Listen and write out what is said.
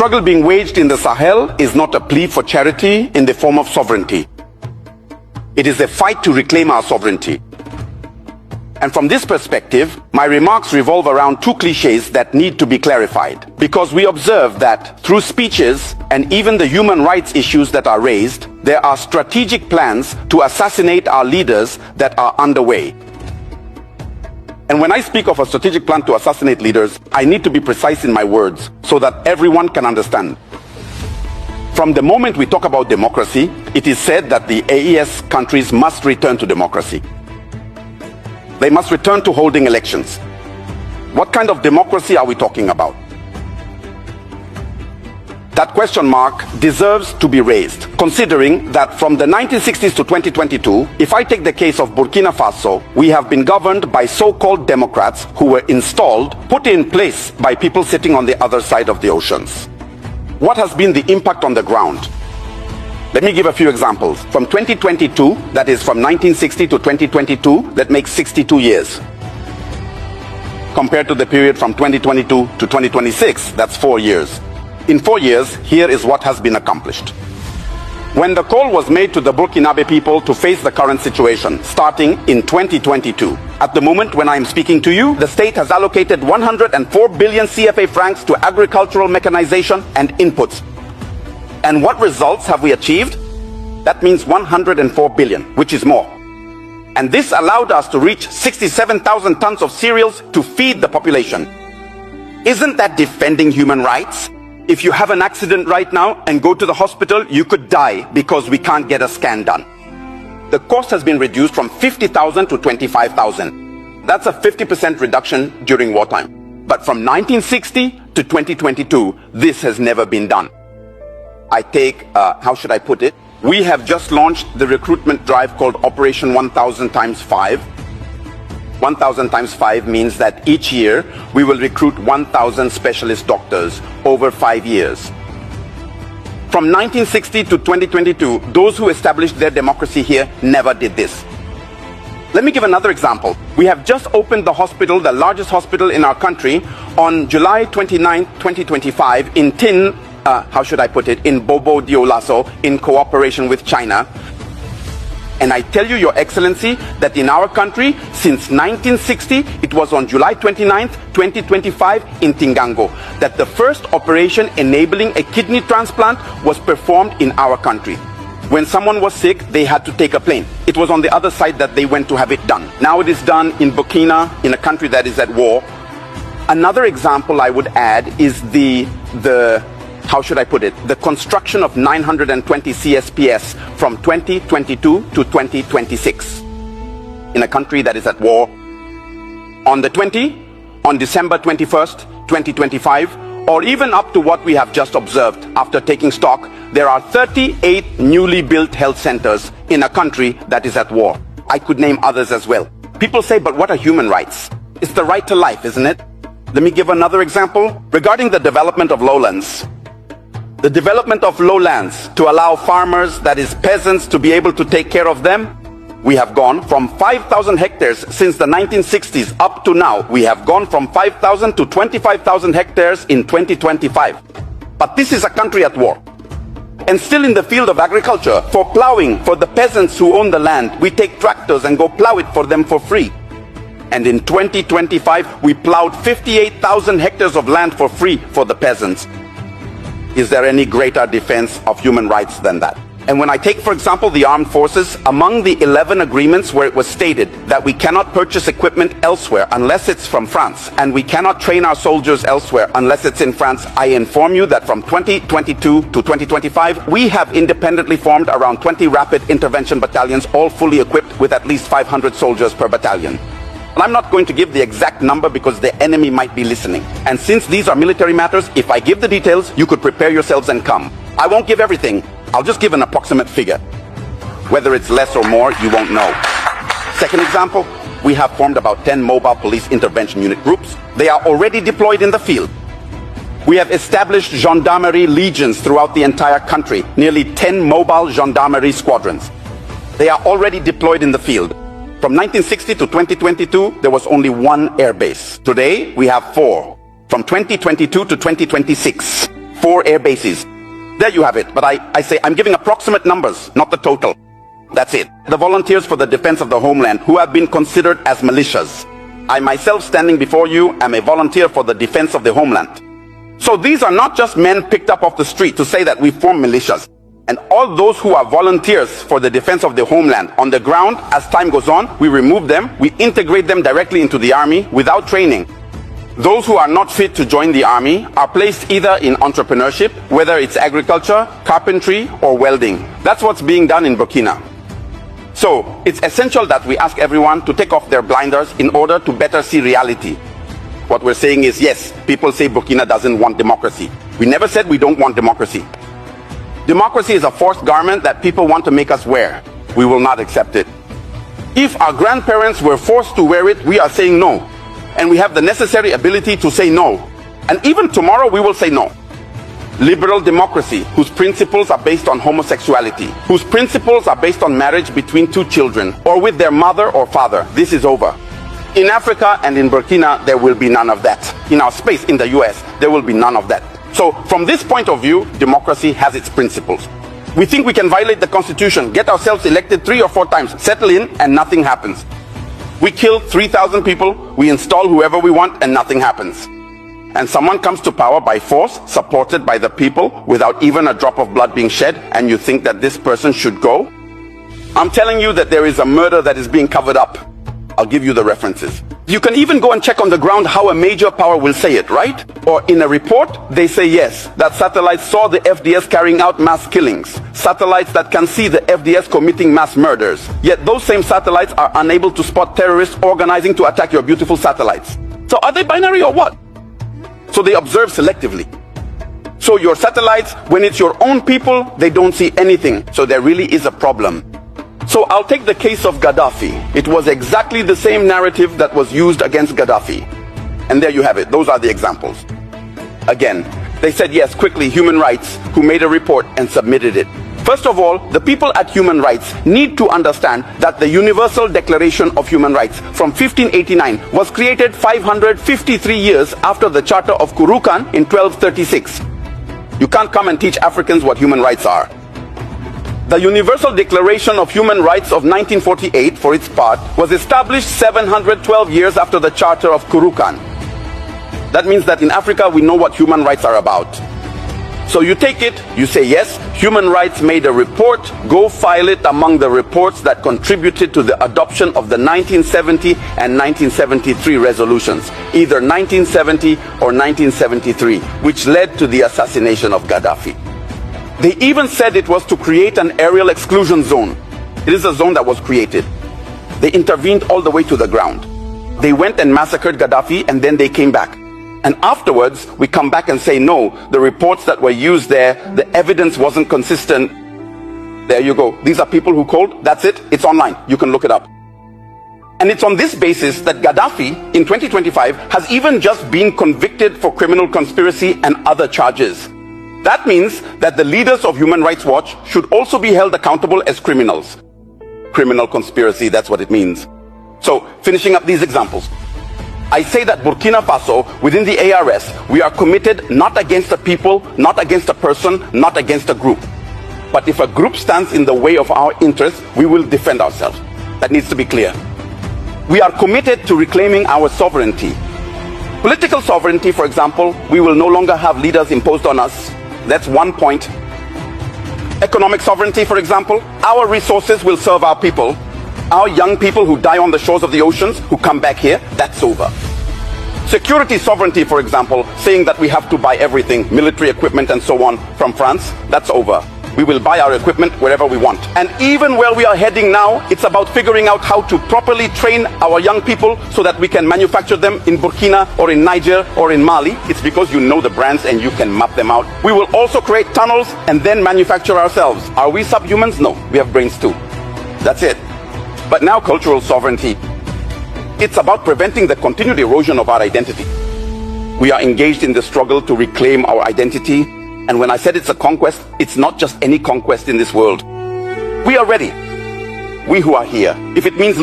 struggle being waged in the Sahel is not a plea for charity in the form of sovereignty. It is a fight to reclaim our sovereignty. And from this perspective, my remarks revolve around two cliches that need to be clarified. Because we observe that through speeches and even the human rights issues that are raised, there are strategic plans to assassinate our leaders that are underway. And when I speak of a strategic plan to assassinate leaders, I need to be precise in my words so that everyone can understand. From the moment we talk about democracy, it is said that the AES countries must return to democracy. They must return to holding elections. What kind of democracy are we talking about? That question mark deserves to be raised, considering that from the 1960s to 2022, if I take the case of Burkina Faso, we have been governed by so-called Democrats who were installed, put in place by people sitting on the other side of the oceans. What has been the impact on the ground? Let me give a few examples. From 2022, that is from 1960 to 2022, that makes 62 years. Compared to the period from 2022 to 2026, that's 4 years. In 4 years, here is what has been accomplished. When the call was made to the Burkinabe people to face the current situation, starting in 2022, at the moment when I am speaking to you, the state has allocated 104 billion CFA francs to agricultural mechanization and inputs. And what results have we achieved? That means 104 billion, which is more. And this allowed us to reach 67,000 tons of cereals to feed the population. Isn't that defending human rights? If you have an accident right now and go to the hospital, you could die because we can't get a scan done. The cost has been reduced from 50,000 to 25,000. That's a 50% reduction during wartime. But from 1960 to 2022, this has never been done. I take, how should I put it? We have just launched the recruitment drive called Operation 1000 times 5. 1000 times 5 means that each year we will recruit 1000 specialist doctors over 5 years. From 1960 to 2022, those who established their democracy here never did this. Let me give another example. We have just opened the hospital, the largest hospital in our country, on July 29, 2025 in in Bobo Dioulasso, in cooperation with China. And I tell you, Your Excellency, that in our country, since 1960, it was on July 29th, 2025 in Tingango, that the first operation enabling a kidney transplant was performed in our country. When someone was sick, they had to take a plane. It was on the other side that they went to have it done. Now it is done in Burkina, in a country that is at war. Another example I would add is the construction of 920 CSPS from 2022 to 2026 in a country that is at war. On December 21st, 2025, or even up to what we have just observed after taking stock, there are 38 newly built health centers in a country that is at war. I could name others as well. People say, but what are human rights? It's the right to life, isn't it? Let me give another example. Regarding the development of lowlands, the development of lowlands to allow farmers, that is peasants, to be able to take care of them, we have gone from 5,000 hectares since the 1960s up to now. We have gone from 5,000 to 25,000 hectares in 2025. But this is a country at war. And still in the field of agriculture, for plowing, for the peasants who own the land, we take tractors and go plow it for them for free. And in 2025, we plowed 58,000 hectares of land for free for the peasants. Is there any greater defense of human rights than that? And when I take, for example, the armed forces, among the 11 agreements where it was stated that we cannot purchase equipment elsewhere unless it's from France, and we cannot train our soldiers elsewhere unless it's in France, I inform you that from 2022 to 2025, we have independently formed around 20 rapid intervention battalions, all fully equipped with at least 500 soldiers per battalion. And I'm not going to give the exact number because the enemy might be listening. And since these are military matters, if I give the details, you could prepare yourselves and come. I won't give everything. I'll just give an approximate figure. Whether it's less or more, you won't know. Second example, we have formed about 10 mobile police intervention unit groups. They are already deployed in the field. We have established gendarmerie legions throughout the entire country, nearly 10 mobile gendarmerie squadrons. They are already deployed in the field. From 1960 to 2022, there was only one air base. Today, we have 4. From 2022 to 2026, 4 air bases. There you have it. But I say I'm giving approximate numbers, not the total. That's it. The volunteers for the defense of the homeland who have been considered as militias. I myself, standing before you, am a volunteer for the defense of the homeland. So these are not just men picked up off the street to say that we form militias. And all those who are volunteers for the defense of the homeland on the ground, as time goes on, we remove them, we integrate them directly into the army without training. Those who are not fit to join the army are placed either in entrepreneurship, whether it's agriculture, carpentry, or welding. That's what's being done in Burkina. So it's essential that we ask everyone to take off their blinders in order to better see reality. What we're saying is, yes, people say Burkina doesn't want democracy. We never said we don't want democracy. Democracy is a forced garment that people want to make us wear. We will not accept it. If our grandparents were forced to wear it, we are saying no. And we have the necessary ability to say no. And even tomorrow we will say no. Liberal democracy, whose principles are based on homosexuality, whose principles are based on marriage between 2 children, or with their mother or father, this is over. In Africa and in Burkina, there will be none of that. In our space, in the US, there will be none of that. So, from this point of view, democracy has its principles. We think we can violate the constitution, get ourselves elected 3 or 4 times, settle in, and nothing happens. We kill 3,000 people, we install whoever we want, and nothing happens. And someone comes to power by force, supported by the people, without even a drop of blood being shed, and you think that this person should go? I'm telling you that there is a murder that is being covered up. I'll give you the references. You can even go and check on the ground how a major power will say it, right? Or in a report, they say yes, that satellites saw the FDS carrying out mass killings. Satellites that can see the FDS committing mass murders. Yet those same satellites are unable to spot terrorists organizing to attack your beautiful satellites. So are they binary or what? So they observe selectively. So your satellites, when it's your own people, they don't see anything. So there really is a problem. So I'll take the case of Gaddafi. It was exactly the same narrative that was used against Gaddafi. And there you have it. Those are the examples. Again, they said yes, quickly, human rights, who made a report and submitted it. First of all, the people at human rights need to understand that the Universal Declaration of Human Rights from 1589 was created 553 years after the Charter of Kurukan in 1236. You can't come and teach Africans what human rights are. The Universal Declaration of Human Rights of 1948, for its part, was established 712 years after the Charter of Kurukan. That means that in Africa we know what human rights are about. So you take it, you say yes, human rights made a report, go file it among the reports that contributed to the adoption of the 1970 and 1973 resolutions, either 1970 or 1973, which led to the assassination of Gaddafi. They even said it was to create an aerial exclusion zone. It is a zone that was created. They intervened all the way to the ground. They went and massacred Gaddafi, and then they came back. And afterwards, we come back and say, no, the reports that were used there, the evidence wasn't consistent. There you go. These are people who called. That's it. It's online. You can look it up. And it's on this basis that Gaddafi, in 2025, has even just been convicted for criminal conspiracy and other charges. That means that the leaders of Human Rights Watch should also be held accountable as criminals. Criminal conspiracy, that's what it means. So, finishing up these examples. I say that Burkina Faso, within the ARS, we are committed not against a people, not against a person, not against a group. But if a group stands in the way of our interests, we will defend ourselves. That needs to be clear. We are committed to reclaiming our sovereignty. Political sovereignty, for example, we will no longer have leaders imposed on us. That's one point. Economic sovereignty, for example, our resources will serve our people. Our young people who die on the shores of the oceans, who come back here, that's over. Security sovereignty, for example, saying that we have to buy everything, military equipment and so on, from France, that's over. We will buy our equipment wherever we want. And even where we are heading now, it's about figuring out how to properly train our young people so that we can manufacture them in Burkina or in Niger or in Mali. It's because you know the brands and you can map them out. We will also create tunnels and then manufacture ourselves. Are we subhumans? No, we have brains too. That's it. But now cultural sovereignty. It's about preventing the continued erosion of our identity. We are engaged in the struggle to reclaim our identity. And when I said it's a conquest, it's not just any conquest in this world. We are ready. We who are here. If it means